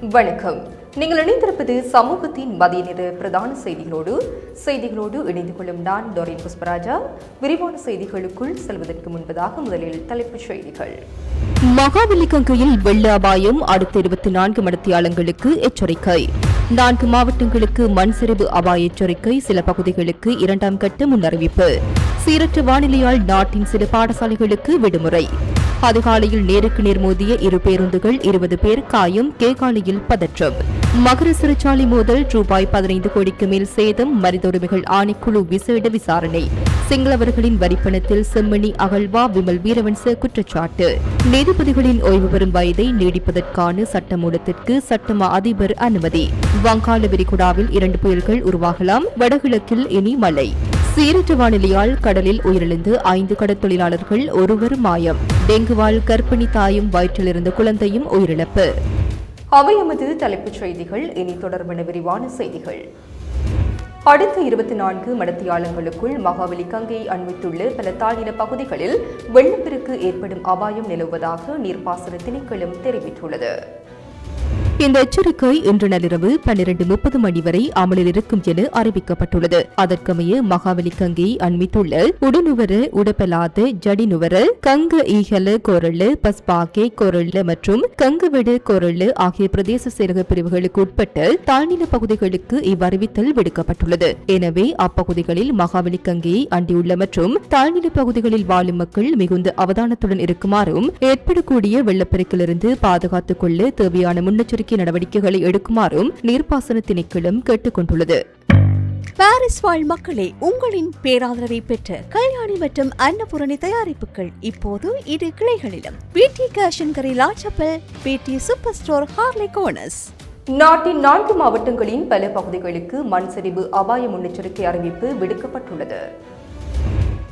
வணக்கம். நீங்கள் இணைந்திருப்பது சமூகத்தின் மதிய நேர பிரதான செய்திகளோடு இணைந்து கொள்ளும் நான் டோரின் புஷ்பராஜா. விரிவான செய்திகளுக்குள் செல்வதற்கு முன்பதாக முதலில் தலைப்புச் செய்திகள். மகாவலிகங்கையில் வெள்ள அபாயம், அடுத்த 24 மணித்தியாலங்களுக்கு எச்சரிக்கை. 4 மாவட்டங்களுக்கு மண் சரிவு அபாய எச்சரிக்கை, சில பகுதிகளுக்கு 2ஆம் கட்ட முன்னறிவிப்பு. சீரற்ற வானிலையால் நாட்டின் சில பாடசாலைகளுக்கு விடுமுறை. அதிகாலையில் நேருக்கு நேர் மோதிய 2 பேருந்துகள், 20 பேர் காயம், கேகாலையில் பதற்றம். மகர சிறைச்சாலை மோதல், ரூபாய் 15 கோடிக்கு மேல் சேதம், மனித உரிமைகள் ஆணைக்குழு விசேட விசாரணை. சிங்களவர்களின் வரிப்பணத்தில் செம்மணி அகழ்வா, விமல் வீரவன்ச குற்றச்சாட்டு. நீதிபதிகளின் ஓய்வு பெறும் வயதை நீடிப்பதற்கான சட்டமூலத்திற்கு சட்டமா அதிபர் அனுமதி. வங்காள விரிகுடாவில் 2 புயல்கள் உருவாகலாம், வடகிழக்கில் இனி மழை. சீரற்ற வானிலையால் கடலில் உயிரிழந்து 5 கடற்தொழிலாளர்கள், 1 மாயம். டெங்குவால் கர்ப்பிணி தாயும் வயிற்றிலிருந்த குழந்தையும் உயிரிழப்பு. அவை எமது தலைப்புச் செய்திகள். இனி தொடர்பான விரிவான செய்திகள். அடுத்த 24 மணித்தியாலங்களுக்குள் மகாவலிகங்கையை அண்மித்துள்ள பல தாழ்நில பகுதிகளில் வெள்ளப்பெருக்கு ஏற்படும் அபாயம் நிலவுவதாக நீர்ப்பாசன திணைக்களம் தெரிவித்துள்ளது. இந்த எச்சரிக்கை இன்று நள்ளிரவு 12:30 மணி வரை அமலில் இருக்கும் என அறிவிக்கப்பட்டுள்ளது. அதற்கமைய மகாவலிகங்கையை அண்மித்துள்ள உடுநுவர, உடப்பலாத, ஜடிநுவர, கங்க ஈகல கோரள, பஸ்பாகே கோரள மற்றும் கங்கவெடு கோரள ஆகிய பிரதேச செயலக பிரிவுகளுக்கு உட்பட்ட தாழ்நில பகுதிகளுக்கு இவ்வறிவித்தல் விடுக்கப்பட்டுள்ளது. எனவே அப்பகுதிகளில் மகாவலிகங்கையை அண்டியுள்ள மற்றும் தாழ்நில பகுதிகளில் வாழும் மக்கள் மிகுந்த அவதானத்துடன் இருக்குமாறும், ஏற்படக்கூடிய வெள்ளப்பெருக்கிலிருந்து பாதுகாத்துக் கொள்ள தேவையான முன்னெச்சரிக்கை நடவடிக்கைகளை எடுக்குமாறும் நீர்ப்பாசன திணைக்களம் கேட்டுக் கொண்டுள்ளது. பாரிஸ் வாழ் மக்களே, உங்களின் பேராதரவை பெற்ற கல்யாணி மற்றும் அன்னபூரணி தயாரிப்புகள் இப்போது 2 கிளைகளிலும். பிடி கேஷன் கரி லாச்சப்பல், பிடி சூப்பர் ஸ்டோர் ஹார்லி கோனஸ். நாட்டின் 4 மாவட்டங்களின் பல பகுதிகளுக்கு மண் சரிவு அபாய முன்னெச்சரிக்கை அறிவிப்பு விடுக்கப்பட்டுள்ளது.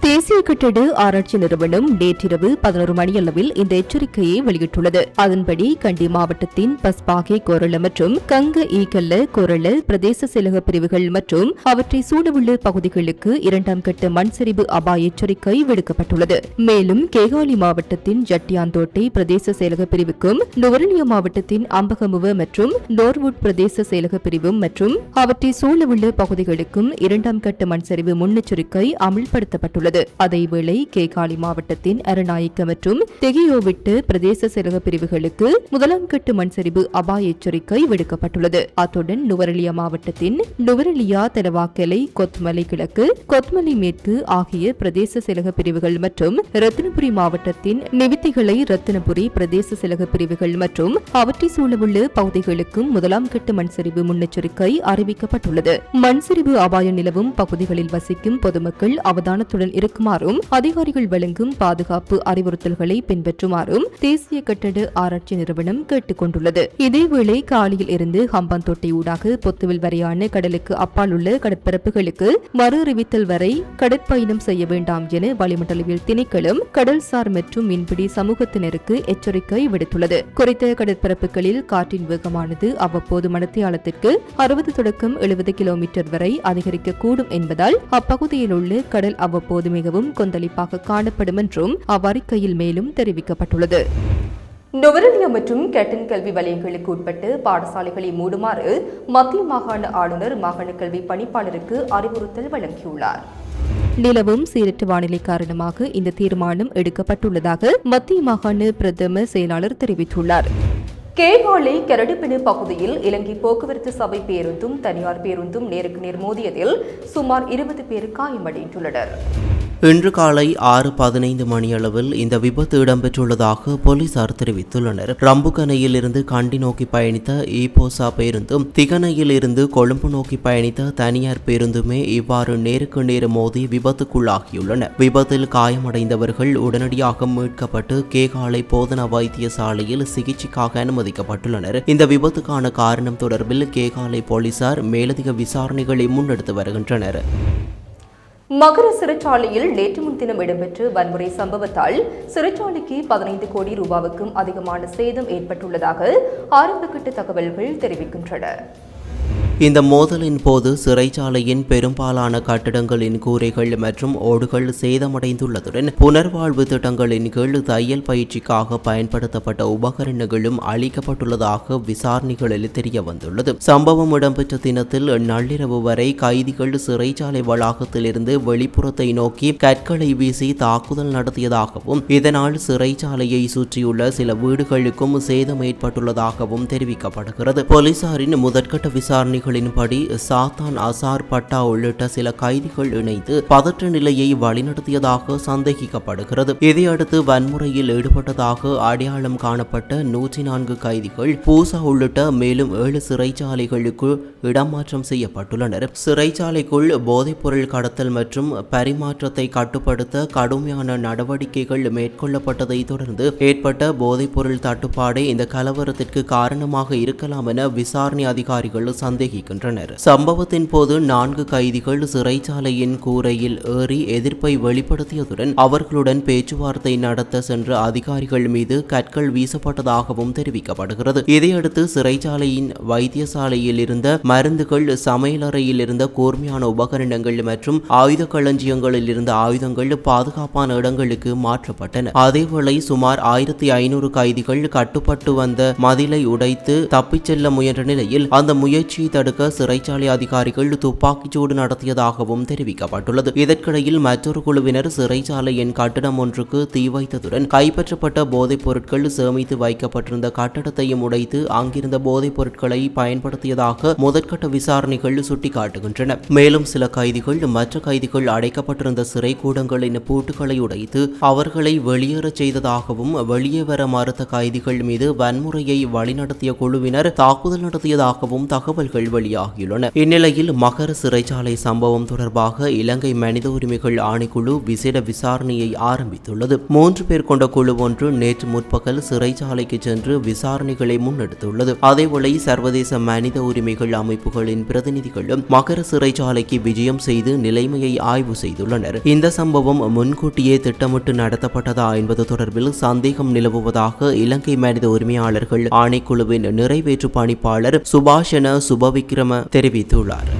தேசிய கட்டட ஆராய்ச்சி நிறுவனம் நேற்றிரவு 11 மணியளவில் இந்த எச்சரிக்கையை வெளியிட்டுள்ளது. அதன்படி கண்டி மாவட்டத்தின் பஸ்பாகே கோரள மற்றும் கங்க ஈகல்ல கோரள பிரதேச செயலக பிரிவுகள் மற்றும் அவற்றை சூழவுள்ள பகுதிகளுக்கு 2ஆம் கட்ட மண் சரிவு அபாய எச்சரிக்கை விடுக்கப்பட்டுள்ளது. மேலும் கேகாலி மாவட்டத்தின் ஜட்டியாந்தோட்டை பிரதேச செயலக பிரிவுக்கும், நுவரெலியா மாவட்டத்தின் அம்பகமுவ மற்றும் நோர்வுட் பிரதேச செயலக பிரிவும் மற்றும் அவற்றை சூழவுள்ள பகுதிகளுக்கும் 2ஆம் கட்ட மண் சரிவு முன்னெச்சரிக்கை அமல்படுத்தப்பட்டுள்ளது. அதேவேளை கேகாலி மாவட்டத்தின் அரநாயக்க மற்றும் தெகியோவிட்டு பிரதேச செயலக பிரிவுகளுக்கு 1ஆம் கட்ட மண் சரிவு அபாய எச்சரிக்கை விடுக்கப்பட்டுள்ளது. அத்துடன் நுவரெலியா மாவட்டத்தின் நுவரெலியா, தெலவாக்கலை, கொத்மலை கிழக்கு, கொத்மலை மேற்கு ஆகிய பிரதேச செயலக பிரிவுகள் மற்றும் ரத்தினபுரி மாவட்டத்தின் நிவித்திகளை, ரத்தினபுரி பிரதேச செயலக பிரிவுகள் மற்றும் அவற்றை சூழவுள்ள பகுதிகளுக்கும் 1ஆம் கட்ட மண் சரிவு முன்னெச்சரிக்கை அறிவிக்கப்பட்டுள்ளது. மண் சரிவு அபாய நிலவும் பகுதிகளில் வசிக்கும் பொதுமக்கள் அவதானத்துடன் இருக்குமாறும், அதிகாரிகள் வழங்கும் பாதுகாப்பு அறிவுறுத்தல்களை பின்பற்றுமாறும் தேசிய கட்டட ஆராய்ச்சி நிறுவனம் கேட்டுக் கொண்டுள்ளது. இதேவேளை காலியில் இருந்து ஹம்பாந்தோட்டை ஊடாக பொத்துவில் வரையான கடலுக்கு அப்பால் உள்ள கடற்பரப்புகளுக்கு மறு அறிவித்தல் வரை கடற்பயணம் செய்ய வேண்டாம் என வளிமண்டலவியல் திணைக்களம் கடல்சார் மற்றும் மீன்பிடி சமூகத்தினருக்கு எச்சரிக்கை விடுத்துள்ளது. குறித்த கடற்பரப்புகளில் காற்றின் வேகமானது அவ்வப்போது மணித்தியாலத்திற்கு 60 தொடக்கம் 70 கிலோமீட்டர் வரை அதிகரிக்கக்கூடும் என்பதால் அப்பகுதியில் உள்ள கடல் அவ்வப்போது மிகவும் கொந்தளிப்பாக காணப்படும் என்றும் அவ்வறிக்கையில் மேலும் தெரிவிக்கப்பட்டுள்ளது. நுவரெலியா மற்றும் கேட்டன் கல்வி வலயங்களுக்கு உட்பட்டு பாடசாலைகளை மூடுமாறு மத்திய மாகாண ஆளுநர் மாகாண கல்வி பணிப்பாளருக்கு அறிவுறுத்தல் வழங்கியுள்ளார். நிலவும் சீரற்ற வானிலை காரணமாக இந்த தீர்மானம் எடுக்கப்பட்டுள்ளதாக மத்திய மாகாண பிரதம செயலாளர் தெரிவித்துள்ளார். கேகாலை கரடுபெணு பகுதியில் இலங்கை போக்குவரத்து சபை பேருந்தும் தனியார் பேருந்தும் நேருக்கு நேர் மோதியதில் சுமார் 20 பேர் காயமடைந்துள்ளனர். இன்று காலை 6:15 மணியளவில் இந்த விபத்து இடம்பெற்றுள்ளதாக போலீசார் தெரிவித்துள்ளனர். ரம்புகனையில் இருந்து கண்டி நோக்கி பயணித்த ஈபோசா பேருந்தும், திகனையில் இருந்து கொழும்பு நோக்கி பயணித்த தனியார் பேருந்துமே இவ்வாறு நேருக்கு நேர் மோதி விபத்துக்குள்ளாகியுள்ளன. விபத்தில் காயமடைந்தவர்கள் உடனடியாக மீட்கப்பட்டு கேகாலை போதனா வைத்தியசாலையில் சிகிச்சைக்காக அனுமதிக்கப்பட்டுள்ளனர். இந்த விபத்துக்கான காரணம் தொடர்பில் கேகாலை போலீசார் மேலதிக விசாரணைகளை முன்னெடுத்து வருகின்றனர். மகர சிறைச்சாலையில் நேற்று முன்தினம் இடம்பெற்ற வன்முறை சம்பவத்தால் சிறைச்சாலைக்கு 15 கோடி ரூபாவுக்கும் அதிகமான சேதம் ஏற்பட்டுள்ளதாக ஆரம்பகட்ட தகவல்கள் தெரிவிக்கின்றன. இந்த மோதலின் போது சிறைச்சாலையின் பெரும்பாலான கட்டிடங்களின் கூரைகள் மற்றும் ஓடுகள் சேதமடைந்துள்ளதுடன் புனர்வாழ்வு திட்டங்களின் கீழ் தையல் பயிற்சிக்காக பயன்படுத்தப்பட்ட உபகரணங்களும் அளிக்கப்பட்டுள்ளதாக விசாரணைகளில் தெரிய வந்துள்ளது. சம்பவம் இடம்பெற்ற தினத்தில் நள்ளிரவு வரை கைதிகள் சிறைச்சாலை வளாகத்திலிருந்து வெளிப்புறத்தை நோக்கி கற்களை வீசி தாக்குதல் நடத்தியதாகவும் இதனால் சிறைச்சாலையை சுற்றியுள்ள சில வீடுகளுக்கும் சேதம் ஏற்பட்டுள்ளதாகவும் தெரிவிக்கப்படுகிறது. போலீசாரின் முதற்கட்ட விசாரணைகளின்படி சாத்தான் அசார் பட்டா உள்ளிட்ட சில கைதிகள் இணைந்து பதற்ற நிலையை வழிநடத்தியதாக சந்தேகிக்கப்படுகிறது. இதையடுத்து வன்முறையில் ஈடுபட்டதாக அடையாளம் காணப்பட்ட 104 கைதிகள் பூசா உள்ளிட்ட மேலும் 7 சிறைச்சாலைகளுக்கு இடமாற்றம் செய்யப்பட்டுள்ளனர். சிறைச்சாலைக்குள் போதைப்பொருள் கடத்தல் மற்றும் பரிமாற்றத்தை கட்டுப்படுத்த கடுமையான நடவடிக்கைகள் மேற்கொள்ளப்பட்டதை தொடர்ந்து ஏற்பட்ட போதைப்பொருள் தட்டுப்பாடே இந்த கலவரத்திற்கு காரணமாக இருக்கலாம் என விசாரணை அதிகாரிகள் சந்தேகிக்கின்றனர். சம்பவத்தின் போது 4 கைதிகள் சிறைச்சாலையின் கூரையில் ஏறி எதிர்ப்பை வெளிப்படுத்தியதுடன் அவர்களுடன் பேச்சுவார்த்தை நடத்த சென்ற அதிகாரிகள் மீது கற்கள் வீசப்பட்டதாகவும் தெரிவிக்கப்படுகிறது. இதையடுத்து சிறைச்சாலையின் வைத்தியசாலையில் இருந்த மருந்துகள், சமையலறையில் இருந்த கூர்மையான உபகரணங்கள் மற்றும் ஆயுத களஞ்சியங்களில் இருந்த ஆயுதங்கள் பாதுகாப்பான இடங்களுக்கு மாற்றப்பட்டன. அதேவேளை சுமார் 1500 கைதிகள் கட்டுப்பட்டு வந்த மதிலை உடைத்து தப்பிச் செல்ல முயன்ற நிலையில் அந்த முயற்சியை தடுக்க சிறைச்சாலை அதிகாரிகள் துப்பாக்கிச்சூடு நடத்தியதாகவும் தெரிவிக்கப்பட்டுள்ளது. இதற்கிடையில் மற்றொரு குழுவினர் சிறைச்சாலையின் கட்டிடம் ஒன்றுக்கு தீ வைத்ததுடன் கைப்பற்றப்பட்ட போதைப் பொருட்கள் சேமித்து வைக்கப்பட்டிருந்த கட்டடத்தையும் உடைத்து அங்கிருந்த போதைப் பொருட்களை பயன்படுத்தியதாக முதற்கட்ட விசாரணைகள் சுட்டிக்காட்டுகின்றன. மேலும் சில கைதிகள் மற்ற கைதிகள் அடைக்கப்பட்டிருந்த சிறை கூடங்களின் பூட்டுகளை உடைத்து அவர்களை வெளியேறச் செய்ததாகவும் வெளியே வர மறுத்த கைதிகள் மீது வன்முறையை வழிநடத்திய குழுவினர் தாக்குதல் நடத்தியதாகவும் தகவல்கள் வெளியாகியுள்ளன. இந்நிலையில் மகர சிறைச்சாலை சம்பவம் தொடர்பாக இலங்கை மனித உரிமைகள் ஆணைக்குழு விசேட விசாரணையை ஆரம்பித்துள்ளது. 3 பேர் கொண்ட குழு ஒன்று நேற்று முற்பகல் சிறைச்சாலைக்கு சென்று விசாரணைகளை முன்னெடுத்துள்ளது. அதேவேளை சர்வதேச மனித உரிமைகள் அமைப்புகளின் பிரதிநிதிகளும் மகர சிறைச்சாலைக்கு விஜயம் செய்து நிலைமையை ஆய்வு செய்துள்ளனர். இந்த சம்பவம் முன்கூட்டியே திட்டமிட்டு நடத்தப்பட்டதா என்பது தொடர்பில் சந்தேகம் நிலவுவதாக இலங்கை மனித உரிமையாளர்கள் ஆணைக்குழுவின் நிறைவேற்று பணிப்பாளர் சுபாஷன சுபவிக்ரம தெரிவித்துள்ளார்.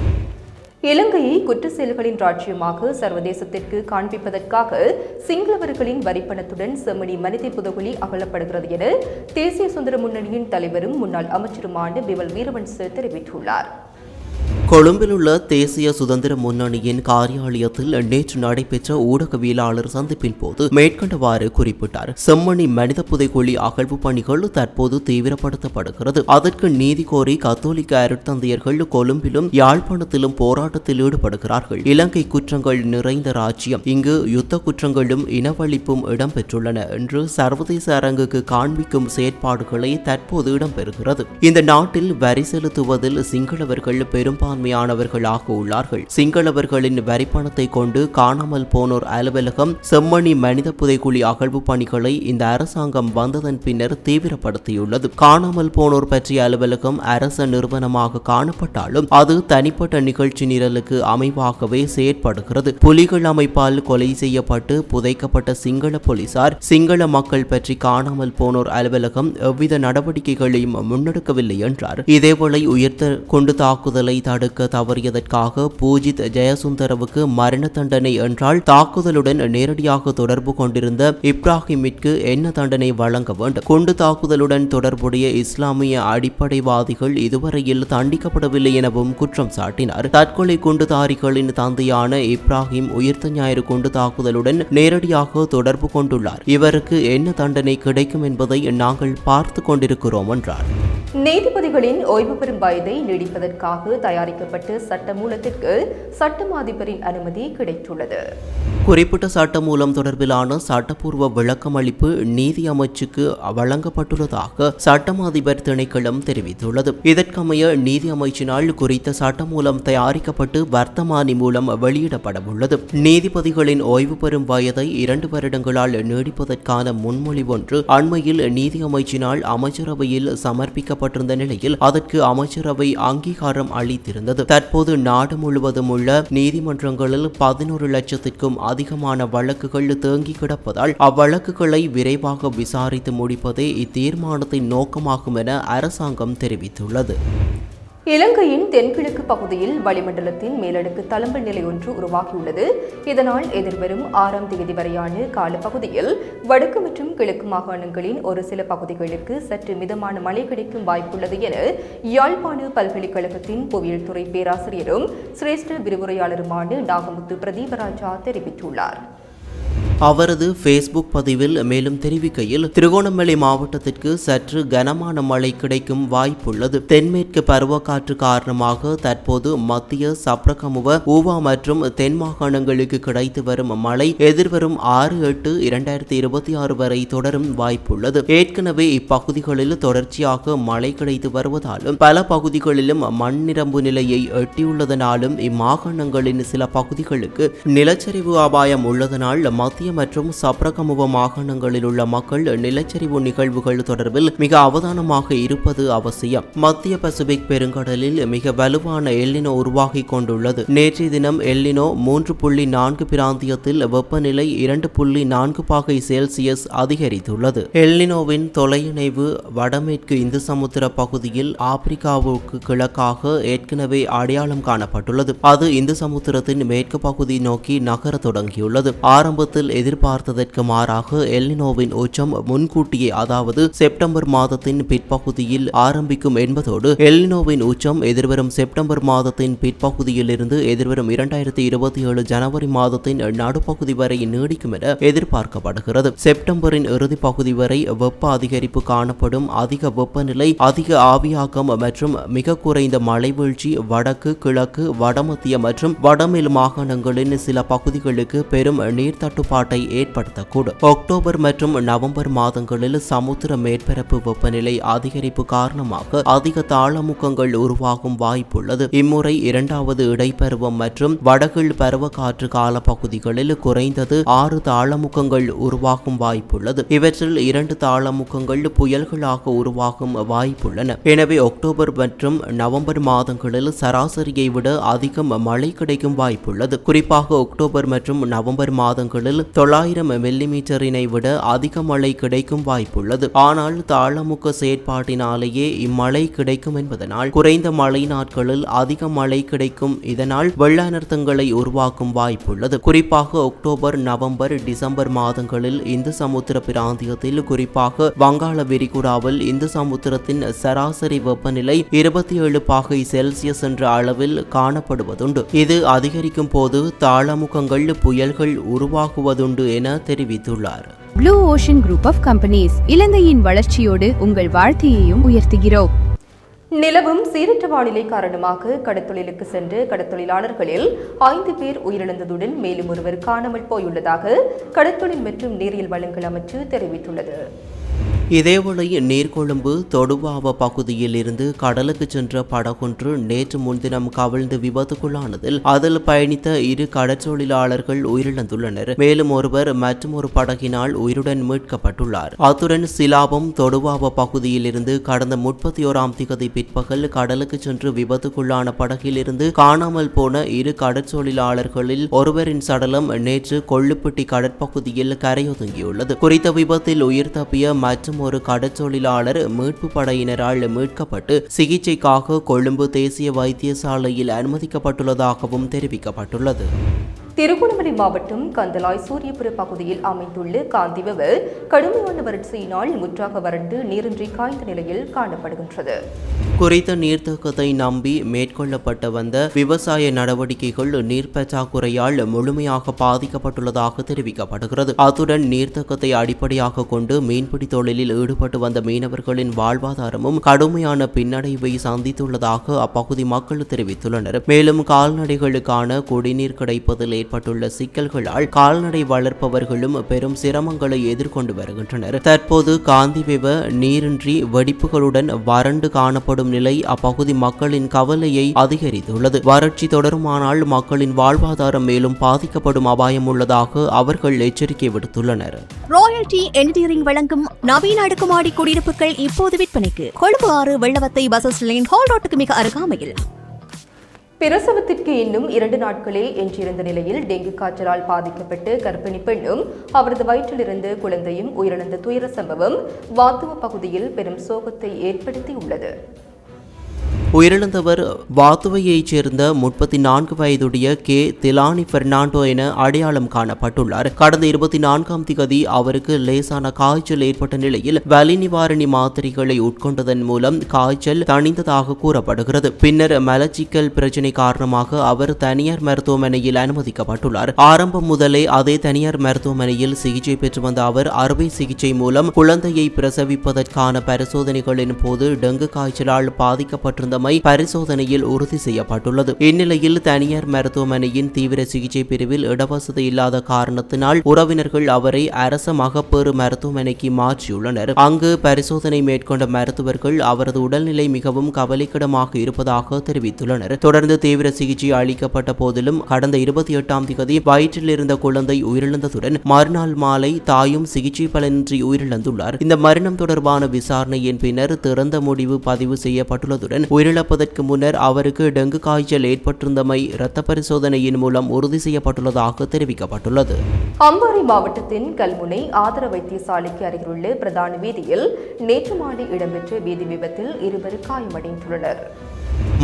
இலங்கையை குற்ற செயல்களின் ராஜ்யமாக சர்வதேசத்திற்கு காண்பிப்பதற்காக சிங்களவர்களின் வரிப்பணத்துடன் செம்மணி மனித புதகுழி அகலப்படுகிறது என தேசிய சுதந்திர முன்னணியின் தலைவரும் முன்னாள் அமைச்சருமான பிமல் வீரவன்ச தெரிவித்துள்ளார். கொழும்பில் உள்ள தேசிய சுதந்திர முன்னணியின் காரியாலயத்தில் நேற்று நடைபெற்ற ஊடகவியலாளர் சந்திப்பின் போது மேற்கண்டவாறு குறிப்பிட்டார். செம்மணி மனித புதைகுழி அகழ்வு பணிகள் தற்போது தீவிரப்படுத்தப்படுகிறது. அதற்கு நீதி கோரி கத்தோலிக்க அருட்தந்தையர்கள் கொழும்பிலும் யாழ்ப்பாணத்திலும் போராட்டத்தில் ஈடுபடுகிறார்கள். இலங்கை குற்றங்கள் நிறைந்த ராஜ்யம், இங்கு யுத்த குற்றங்களும் இனவழிப்பும் இடம்பெற்றுள்ளன என்று சர்வதேச அரங்குக்கு காண்பிக்கும் செயற்பாடுகளே தற்போது இடம்பெறுகிறது. இந்த நாட்டில் வரி செலுத்துவதில் சிங்களவர்கள் பெரும்பான்மையானவர்களாக உள்ளார்கள். சிங்களவர்களின் வரிப்பணத்தை கொண்டு காணாமல் போனோர் அலுவலகம், செம்மணி மனித புதைகுழி அகழ்வு பணிகளை இந்த அரசாங்கம் வந்ததன் பின்னர் தீவிரப்படுத்தியுள்ளது. காணாமல் போனோர் பற்றிய அலுவலகம் அரச நிறுவனமாக காணப்பட்டாலும் அது தனிப்பட்ட நிகழ்ச்சி நிரலுக்கு அமைவாகவே செயற்படுகிறது. புலிகள் அமைப்பால் கொலை செய்யப்பட்டு புதைக்கப்பட்ட சிங்கள போலீசார் சிங்கள மக்கள் பற்றி காணாமல் போனோர் அலுவலகம் எவ்வித நடவடிக்கைகளையும் முன்னெடுக்கவில்லை என்றார். இதேவேளை உயர்த்த கொண்டு தாக்குதலை தடுக்க தவறியதற்காக பூஜித் ஜெயசுந்தரவுக்கு மரண தண்டனை என்றால் தாக்குதலுடன் நேரடியாக தொடர்பு கொண்டிருந்த இப்ராஹிமிற்கு என்ன தண்டனை வழங்க வேண்டும்? குண்டு தாக்குதலுடன் தொடர்புடைய இஸ்லாமிய அடிப்படைவாதிகள் இதுவரையில் தண்டிக்கப்படவில்லை எனவும் குற்றம் சாட்டினார். தற்கொலை குண்டுதாரிகளின் தந்தையான இப்ராஹிம் உயிர்த்த ஞாயிறு குண்டு தாக்குதலுடன் நேரடியாக தொடர்பு கொண்டுள்ளார். இவருக்கு என்ன தண்டனை கிடைக்கும் என்பதை நாங்கள் பார்த்து கொண்டிருக்கிறோம் என்றார். நீதிபதிகளின் ஓய்வு பெறும் வயதை நீடிப்பதற்காக தயாரிக்கப்பட்ட சட்டமூலத்திற்கு சட்டமா அதிபரின் அனுமதி கிடைத்துள்ளது. குறிப்பிட்ட சட்டமூலம் தொடர்பிலான சட்டப்பூர்வ விளக்கமளிப்பு நீதி அமைச்சுக்கு வழங்கப்பட்டுள்ளதாக சட்டமா அதிபர் திணைக்களம் தெரிவித்துள்ளது. இதற்கமைய நீதி அமைச்சினால் குறித்த சட்டமூலம் தயாரிக்கப்பட்டு வர்த்தமானி மூலம் வெளியிடப்படவுள்ளது. நீதிபதிகளின் ஓய்வு பெறும் வயதை 2 வருடங்களால் நீடிப்பதற்கான முன்மொழிவு ஒன்று அண்மையில் நீதி அமைச்சினால் அமைச்சரவையில் சமர்ப்பிக்கப்பட்டிருந்த நிலையில் அதற்கு அமைச்சரவை அங்கீகாரம் அளித்திருந்தது. தற்போது நாடு முழுவதும் உள்ள நீதிமன்றங்களில் 11 லட்சத்திற்கும் அதிகமான வழக்குகள் தேங்கி கிடப்பதால் அவ்வழக்குகளை விரைவாக விசாரித்து முடிப்பதே இத்தீர்மானத்தின் நோக்கமாகும் என அரசாங்கம் தெரிவித்துள்ளது. இலங்கையின் தென்கிழக்கு பகுதியில் வளிமண்டலத்தின் மேலடுக்கு தளம்பல் நிலை ஒன்று உருவாகியுள்ளது. இதனால் எதிர்வரும் 6ஆம் தேதி வரையான காலப்பகுதியில் வடக்கு மற்றும் கிழக்கு மாகாணங்களின் ஒரு சில பகுதிகளுக்கு சற்று மிதமான மழை கிடைக்கும் வாய்ப்புள்ளது என யாழ்ப்பாண பல்கலைக்கழகத்தின் புவியியல் துறை பேராசிரியரும் சிரேஷ்ட விரிவுரையாளருமான நாகமுத்து பிரதீபராஜா தெரிவித்துள்ளார். அவரது ஃபேஸ்புக் பதிவில் மேலும் தெரிவிக்கையில், திருகோணமலை மாவட்டத்திற்கு சற்று கனமான மழை கிடைக்கும் வாய்ப்புள்ளது. தென்மேற்கு பருவக்காற்று காரணமாக தற்போது மத்திய சப்ரகமுவ ஊவா மற்றும் தென் மாகாணங்களுக்கு கிடைத்து வரும் மழை எதிர்வரும் 6/8/2026 வரை தொடரும் வாய்ப்புள்ளது. ஏற்கனவே இப்பகுதிகளில் தொடர்ச்சியாக மழை கிடைத்து வருவதாலும் பல பகுதிகளிலும் மண் நிரம்பு நிலையை எட்டியுள்ளதனாலும் இம்மாகாணங்களின் சில பகுதிகளுக்கு நிலச்சரிவு அபாயம் உள்ளதனால் மத்திய மற்றும் சப்ரகமுவ மாகாணங்களில் உள்ள மக்கள் நிலச்சரிவு நிகழ்வுகள் தொடர்பில் மிக அவதானமாக இருப்பது அவசியம். மத்திய பசிபிக் பெருங்கடலில் மிக வலுவான எல்லினோ உருவாகி கொண்டுள்ளது. நேற்றைய தினம் எல்லினோ 3.4 பிராந்தியத்தில் வெப்பநிலை 2.4 பாகை செல்சியஸ் அதிகரித்துள்ளது. எல்லினோவின் தொலையிணைவு வடமேற்கு இந்து சமுத்திர பகுதியில் ஆப்பிரிக்காவுக்கு கிழக்காக ஏற்கனவே அடையாளம் காணப்பட்டுள்ளது. அது இந்து சமுத்திரத்தின் மேற்கு பகுதி நோக்கி நகர தொடங்கியுள்ளது. ஆரம்பத்தில் எதிர்பார்த்ததற்கு மாறாக எல்னினோவின் உச்சம் முன்கூட்டியே, அதாவது செப்டம்பர் மாதத்தின் பிற்பகுதியில் ஆரம்பிக்கும் என்பதோடு எல்னினோவின் உச்சம் எதிர்வரும் செப்டம்பர் மாதத்தின் பிற்பகுதியில் இருந்து எதிர்வரும் 2027 ஜனவரி மாதத்தின் நடுப்பகுதி வரை நீடிக்கும் என எதிர்பார்க்கப்படுகிறது. செப்டம்பரின் இறுதி பகுதி வரை வெப்ப அதிகரிப்பு காணப்படும். அதிக வெப்பநிலை, அதிக ஆவியாக்கம் மற்றும் மிக குறைந்த மழை வீழ்ச்சி வடக்கு, கிழக்கு, வடமத்திய மற்றும் வடமேல் மாகாணங்களின் சில பகுதிகளுக்கு பெரும் நீர் தட்டுப்பாட்டை ஏற்படுத்தக்கூடும். அக்டோபர் மற்றும் நவம்பர் மாதங்களில் சமுத்திர மேற்பரப்பு வெப்பநிலை அதிகரிப்பு காரணமாக அதிக தாளமுக்கங்கள் உருவாகும் வாய்ப்புள்ளது. இம்முறை 2வது இடைப்பருவம் மற்றும் வடகிழ் பருவக்காற்று கால பகுதிகளில் குறைந்தது 6 தாளமுக்கங்கள் உருவாகும் வாய்ப்புள்ளது. இவற்றில் 2 தாளமுக்கங்கள் புயல்களாக உருவாகும் வாய்ப்புள்ளன. எனவே அக்டோபர் மற்றும் நவம்பர் மாதங்களில் சராசரியை விட அதிகம் மழை கிடைக்கும் வாய்ப்புள்ளது. குறிப்பாக அக்டோபர் மற்றும் நவம்பர் மாதங்களில் 900 மில்லிமீட்டரினை விட அதிக மழை கிடைக்கும் வாய்ப்புள்ளது. ஆனால் தாளமுக்க செயற்பாட்டினாலேயே இம்மழை கிடைக்கும் என்பதனால் குறைந்த மழை நாட்களில் அதிக மழை கிடைக்கும். இதனால் வெள்ள அனர்த்தங்களை உருவாக்கும் வாய்ப்புள்ளது. குறிப்பாக அக்டோபர், நவம்பர், டிசம்பர் மாதங்களில் இந்து சமுத்திர பிராந்தியத்தில், குறிப்பாக வங்காள விரிகுடாவில் இந்து சமுத்திரத்தின் சராசரி வெப்பநிலை 27 பாகை செல்சியஸ் என்ற அளவில் காணப்படுவதுண்டு. இது அதிகரிக்கும் போது தாளமுக்கங்கள் புயல்கள் உருவாகுவதுண்டு என தெரிவித்துள்ளார். Blue ocean group of companies இலங்கையின் வளர்ச்சியோடு உங்கள் வாழ்க்கையையும் உயர்த்துகிறோம். நிலவும் சீரற்ற வானிலை காரணமாக கடற்தொழிலுக்கு சென்ற கடற்தொழிலாளர்களில் 5 பேர் உயிரிழந்ததுடன் மேலும் ஒருவர் காணாமல் போயுள்ளதாக கடற்தொழில் மற்றும் நீரியல் வளங்கள் அமைச்சு தெரிவித்துள்ளது. இதேவேளை நீர்கொழும்பு தொடுவாவ பகுதியில் இருந்து கடலுக்கு சென்ற படகொன்று நேற்று முன்தினம் கவிழ்ந்து விபத்துக்குள்ளானதில் அதில் பயணித்த 2 கடற்தொழிலாளர்கள் உயிரிழந்துள்ளனர். மேலும் ஒருவர் மற்றும் ஒரு படகினால் உயிருடன் மீட்கப்பட்டுள்ளார். அத்துடன் சிலாபம் தொடுவாவ பகுதியில் இருந்து கடந்த 31ஆம் திகதி பிற்பகல் கடலுக்கு சென்று விபத்துக்குள்ளான படகில் இருந்து காணாமல் போன 2 கடற்தொழிலாளர்களில் ஒருவரின் சடலம் நேற்று கொள்ளுப்பட்டி கடற்பகுதியில் கரையொதுங்கியுள்ளது. குறித்த விபத்தில் உயிர் தப்பிய மற்றும் ஒரு கடற்தொழிலாளர் மீட்பு படையினரால் மீட்கப்பட்டு சிகிச்சைக்காக கொழும்பு தேசிய வைத்தியசாலையில் அனுமதிக்கப்பட்டுள்ளதாகவும் தெரிவிக்கப்பட்டுள்ளது. திருகோணமலை மாவட்டம் கந்தலாய் சூரியபுர பகுதியில் அமைந்துள்ள காந்திவெவ கடுமையான வறட்சியினால் முற்றாக வறண்டு நீரின்றி காய்ந்த நிலையில் காணப்படுகின்றது. குறித்த நீர்த்தேக்கத்தை நம்பி மேற்கொள்ளப்பட்ட வந்த விவசாய நடவடிக்கைகள் நீர் பற்றாக்குறையால் முழுமையாக பாதிக்கப்பட்டுள்ளதாக தெரிவிக்கப்படுகிறது. அத்துடன் நீர்த்தேக்கத்தை அடிப்படையாக கொண்டு மீன்பிடி தொழிலில் ஈடுபட்டு வந்த மீனவர்களின் வாழ்வாதாரமும் கடுமையான பின்னடைவை சந்தித்துள்ளதாக அப்பகுதி மக்கள் தெரிவித்துள்ளனர். மேலும் கால்நடைகளுக்கான குடிநீர் கிடைப்பதில் ஏற்பட்டுள்ள சிக்கல்களால் கால்நடை வளர்ப்பவர்களும் பெரும் சிரமங்களை எதிர்கொண்டு வருகின்றனர். தற்போது காந்திவெவ நீரின்றி வெடிப்புகளுடன் வறண்டு காணப்படும் நிலை அப்பகுதி மக்களின் கவலையை அதிகரித்துள்ளது. வறட்சி தொடருமானால் மக்களின் வாழ்வாதாரம் மேலும் பாதிக்கப்படும் அபாயம் உள்ளதாக அவர்கள் எச்சரிக்கை விடுத்துள்ளனர். ராயல்டி என்ஜினியரிங் வழங்கும் நவீன அடுக்குமாடி குடியிருப்புகள் இப்போது விற்பனைக்கு. Colombo 6 Wellawatte bus line hall ரோட்டுக்கு மிக அருகாமையில். பிரசவத்திற்கு இன்னும் 2 நாட்களே எஞ்சியிருந்த நிலையில் டெங்கு காய்ச்சலால் பாதிக்கப்பட்டு கர்ப்பிணி பெண்ணும் அவரது வயிற்றிலிருந்து குழந்தையும் உயிரிழந்த துயர சம்பவம் வாத்துவ பகுதியில் பெரும் சோகத்தை ஏற்படுத்தியுள்ளது. உயிரிழந்தவர் வாத்துவையைச் சேர்ந்த 34 வயதுடைய கே திலானி பெர்னாண்டோ என அடையாளம் காணப்பட்டுள்ளார். கடந்த 24ஆம் திகதி அவருக்கு லேசான காய்ச்சல் ஏற்பட்ட நிலையில் வலி நிவாரணி மாத்திரைகளை உட்கொண்டதன் மூலம் காய்ச்சல் தணிந்ததாக கூறப்படுகிறது. பின்னர் மலச்சிக்கல் பிரச்சினை காரணமாக அவர் தனியார் மருத்துவமனையில் அனுமதிக்கப்பட்டுள்ளார். ஆரம்பம் முதலே அதே தனியார் மருத்துவமனையில் சிகிச்சை பெற்று வந்த அவர் அறுவை சிகிச்சை மூலம் குழந்தையை பிரசவிப்பதற்கான பரிசோதனைகளின் போது டெங்கு காய்ச்சலால் பாதிக்கப்பட்டிருந்தமை பரிசோதனையில் உறுதி செய்யப்பட்டுள்ளது. இந்நிலையில் தனியார் மருத்துவமனையின் தீவிர சிகிச்சை பிரிவில் இடவசதி இல்லாத காரணத்தினால் உறவினர்கள் அவரை அரச மகப்பேறு மருத்துவமனைக்கு மாற்றியுள்ளனர். அங்கு பரிசோதனை மேற்கொண்ட மருத்துவர்கள் அவரது உடல்நிலை மிகவும் கவலைக்கிடமாக இருப்பதாக தெரிவித்துள்ளனர். தொடர்ந்து தீவிர சிகிச்சை அளிக்கப்பட்ட போதிலும் கடந்த 28ஆம் திகதி வயிற்றில் இருந்த குழந்தை உயிரிழந்ததுடன் மறுநாள் மாலை தாயும் சிகிச்சை பலனின்றி உயிரிழந்துள்ளார். இந்த மரணம் தொடர்பான விசாரணையின் பின்னர் திறந்த முடிவு பதிவு செய்யப்பட்டுள்ளதுடன் உயிரிழப்பதற்கு முன்னர் அவருக்கு டெங்கு காய்ச்சல் ஏற்பட்டிருந்தமை இரத்த பரிசோதனையின் மூலம் உறுதி செய்யப்பட்டுள்ளதாக தெரிவிக்கப்பட்டுள்ளது. அம்பாறை மாவட்டத்தின் கல்முனை ஆதர வைத்தியசாலைக்கு அருகிலுள்ள பிரதான வீதியில் நேற்று மாலை இடம்பெற்ற வீதி விபத்தில் 2 காயமடைந்துள்ளனர்.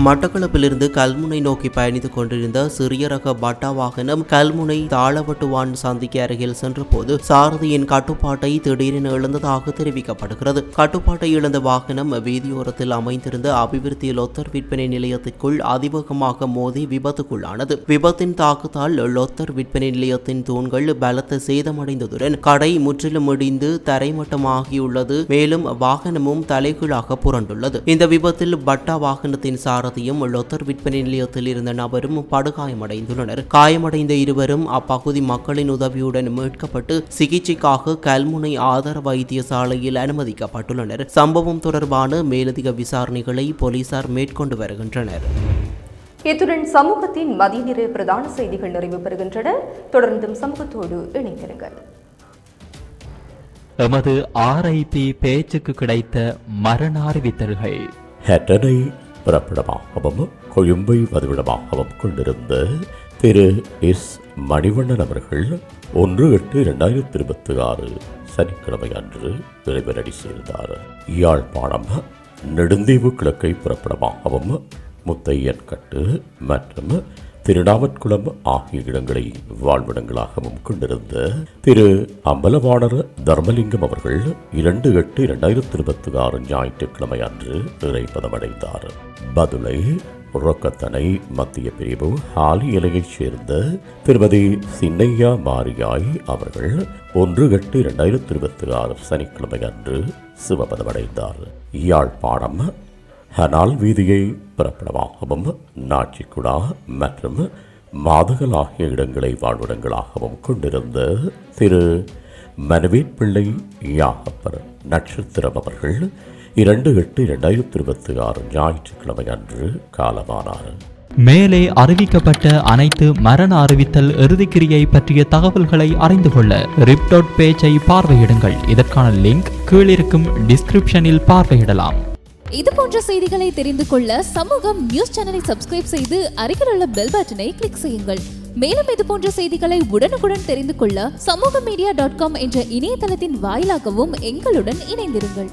மட்டக்களப்பிலிருந்து கல்முனை நோக்கி பயணித்துக் கொண்டிருந்த சிறிய ரக பட்டா வாகனம் கல்முனை தாளவட்டுவான் சந்திக்கு அருகில் சென்றபோது சாரதியின் கட்டுப்பாட்டை திடீரென இழந்ததாக தெரிவிக்கப்படுகிறது. கட்டுப்பாட்டை இழந்த வாகனம் வீதியோரத்தில் அமைந்திருந்த அபிவிருத்தி லொத்தர் விற்பனை நிலையத்திற்குள் அதிவேகமாக மோதி விபத்துக்குள்ளானது. விபத்தின் தாக்கத்தால் லொத்தர் விற்பனை நிலையத்தின் தூண்கள் பலத்த சேதமடைந்ததுடன் கடை முற்றிலும் இடிந்து தரைமட்டமாகியுள்ளது. மேலும் வாகனமும் தலைகீழாக புரண்டுள்ளது. இந்த விபத்தில் பட்டா வாகனத்தின் சாரதியும் லொத்தர் விற்பனை நிலையத்தில் இருந்த நபரும் படுகாயமடைந்துள்ளனர். காயமடைந்த இருவரும் அப்பகுதி மக்களின் உதவியுடன் மீட்கப்பட்டு சிகிச்சைக்காக கல்முனை ஆதார வைத்தியசாலையில் அனுமதிக்கப்பட்டுள்ளனர். சம்பவம் தொடர்பான மேலதிக விசாரணைகளை போலீசார் மேற்கொண்டு வருகின்றனர். இத்துடன் சமூகத்தின் மதிய நேர பிரதான செய்திகள் நிறைவு பெறுகின்றன. தொடர்ந்தும் சமூகத்தோடு இணைந்திருங்கள். எமது RIP பேச்சுக்கு கிடைத்த மரண அறிவித்தல்கள். ஹட்டனை புறப்படமாகவும் கொழும்பை வதிவிடமாகவும் கொண்டிருந்த திரு எஸ் மணிவண்ணன் அவர்கள் 1/8/2026 சனிக்கிழமை அன்று இறைவனடி சேர்ந்தார். யாழ்ப்பாணம் நெடுந்தீவு கிழக்கை புறப்படமாகவும் முத்தையன்கட்டு மற்றும் திருநாவற்குளம் ஆகிய இடங்களை வாழ்விடங்களாகவும் கொண்டிருந்த திரு அம்பலவாணர் தர்மலிங்கம் அவர்கள் 2/8/2026 ஞாயிற்றுக்கிழமை அன்று இறைப்பதமடைந்தார். பதுளை ரொக்கத்தனை மத்திய பிரிவு ஹாலி இலையைச் சேர்ந்த திருமதி சின்னையா மாரியாய் அவர்கள் 1/8/2026 சனிக்கிழமை அன்று சிவபதமடைந்தார். யாழ்ப்பாணம் ஹனால் வீதியை புறப்படமாகவும் நாச்சிக்குடா மற்றும் மாதகல் ஆகிய இடங்களை வாழ்விடங்களாகவும் கொண்டிருந்த திரு மனவேட் பிள்ளை யாகப்பர் நட்சத்திரம் அவர்கள் 2/8/2026 ஞாயிற்றுக்கிழமை அன்று காலமானார். மேலே அறிவிக்கப்பட்ட அனைத்து மரண அறிவித்தல் இறுதிக்கிரியை பற்றிய தகவல்களை அறிந்து கொள்ள ரிப்டாட் பேஜை பார்வையிடுங்கள். இதற்கான லிங்க் கீழிருக்கும் டிஸ்கிரிப்ஷனில் பார்வையிடலாம். இது போன்ற செய்திகளை தெரிந்து கொள்ள சமூகம் நியூஸ் சேனலை சப்ஸ்கிரைப் செய்து அருகில் உள்ள பெல் பட்டனை கிளிக் செய்யுங்கள். மேலும் இது போன்ற செய்திகளை உடனுக்குடன் தெரிந்து கொள்ள சமூகமீடியா.com என்ற இணையதளத்தின் வாயிலாகவும் எங்களுடன் இணைந்திருங்கள்.